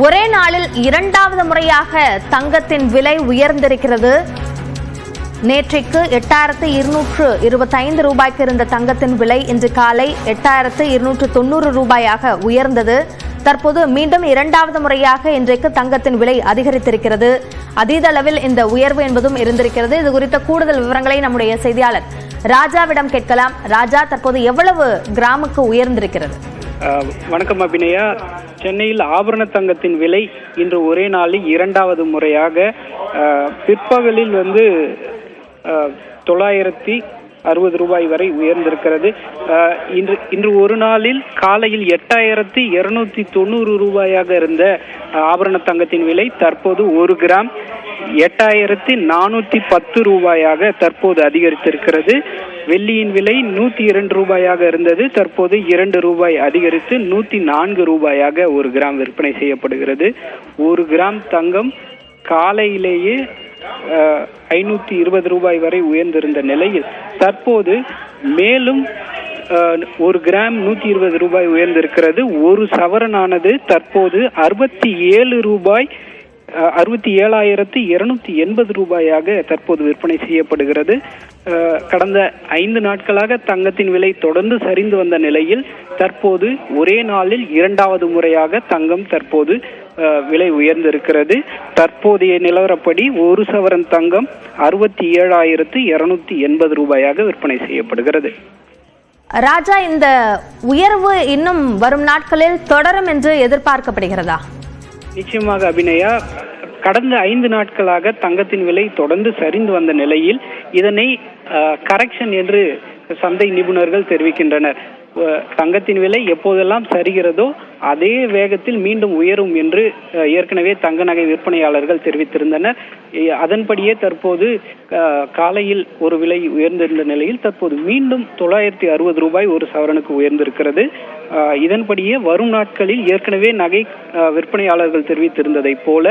ஒரே நாளில் இரண்டாவது முறையாக தங்கத்தின் விலை உயர்ந்திருக்கிறது. நேற்றைக்கு 8,225 ரூபாய்க்கு இருந்த தங்கத்தின் விலை இன்று காலை 8,290 ரூபாயாக உயர்ந்தது. தற்போது மீண்டும் இரண்டாவது முறையாக இன்றைக்கு தங்கத்தின் விலை அதிகரித்திருக்கிறது. அதீத அளவில் இந்த உயர்வு என்பதும் இருந்திருக்கிறது. இது குறித்த கூடுதல் விவரங்களை நம்முடைய செய்தியாளர் ராஜாவிடம் கேட்கலாம். ராஜா, தற்போது எவ்வளவு கிராமுக்கு உயர்ந்திருக்கிறது? வணக்கம் அபிநயா. சென்னையில் ஆபரண தங்கத்தின் விலை இன்று ஒரே நாளில் இரண்டாவது முறையாக பிற்பகலில் 960 ரூபாய் வரை உயர்ந்திருக்கிறது. இன்று ஒரு நாளில் காலையில் 8,290 ரூபாயாக இருந்த ஆபரண தங்கத்தின் விலை தற்போது 1 கிராம் 8,410 ரூபாயாக தற்போது அதிகரித்திருக்கிறது. வெள்ளியின் விலை 102 ரூபாயாக இருந்தது. தற்போது 2 ரூபாய் அதிகரித்து 104 ரூபாயாக 1 கிராம் விற்பனை செய்யப்படுகிறது. 1 கிராம் தங்கம் காலையிலேயே 520 ரூபாய் வரை உயர்ந்திருந்த நிலையில் தற்போது மேலும் 1 கிராம் 120 ரூபாய் உயர்ந்திருக்கிறது. ஒரு சவரனானது தற்போது 67,280 ரூபாயாக தற்போது விற்பனை செய்யப்படுகிறது. கடந்த 5 நாட்களாக தங்கத்தின் விலை தொடர்ந்து சரிந்து வந்த நிலையில் தற்போது ஒரே நாளில் இரண்டாவது முறையாக தங்கம் தற்போது விலை உயர்ந்திருக்கிறது. தற்போதைய நிலவரப்படி ஒரு சவரன் தங்கம் 67,280 ரூபாயாக விற்பனை செய்யப்படுகிறது. ராஜா, இந்த உயர்வு இன்னும் வரும் நாட்களில் தொடரும் என்று எதிர்பார்க்கப்படுகிறதா? நிச்சயமாக அபிநயா. கடந்த 5 நாட்களாக தங்கத்தின் விலை தொடர்ந்து சரிந்து வந்த நிலையில் இதனை கரெக்ஷன் என்று சந்தை நிபுணர்கள் தெரிவிக்கின்றனர். தங்கத்தின் விலை எப்போதெல்லாம் சரிகிறதோ அதே வேகத்தில் மீண்டும் உயரும் என்று ஏற்கனவே தங்க நகை விற்பனையாளர்கள் தெரிவித்திருந்தனர். அதன்படியே தற்போது காலையில் ஒரு விலை உயர்ந்திருந்த நிலையில் தற்போது மீண்டும் 960 ரூபாய் ஒரு சவரனுக்கு உயர்ந்திருக்கிறது. இதன்படியே வரும் நாட்களில் ஏற்கனவே நகை விற்பனையாளர்கள் தெரிவித்திருந்ததை போல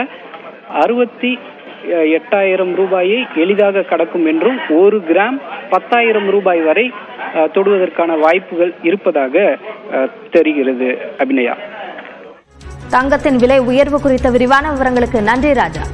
68,000 ரூபாயை எளிதாக கடக்கும் என்றும் 1 கிராம் 10,000 ரூபாய் வரை தொடுவதற்கான வாய்ப்புகள் இருப்பதாக தெரிகிறது. அபிநயா, தங்கத்தின் விலை உயர்வு குறித்த விரிவான விவரங்களுக்கு நன்றி ராஜா.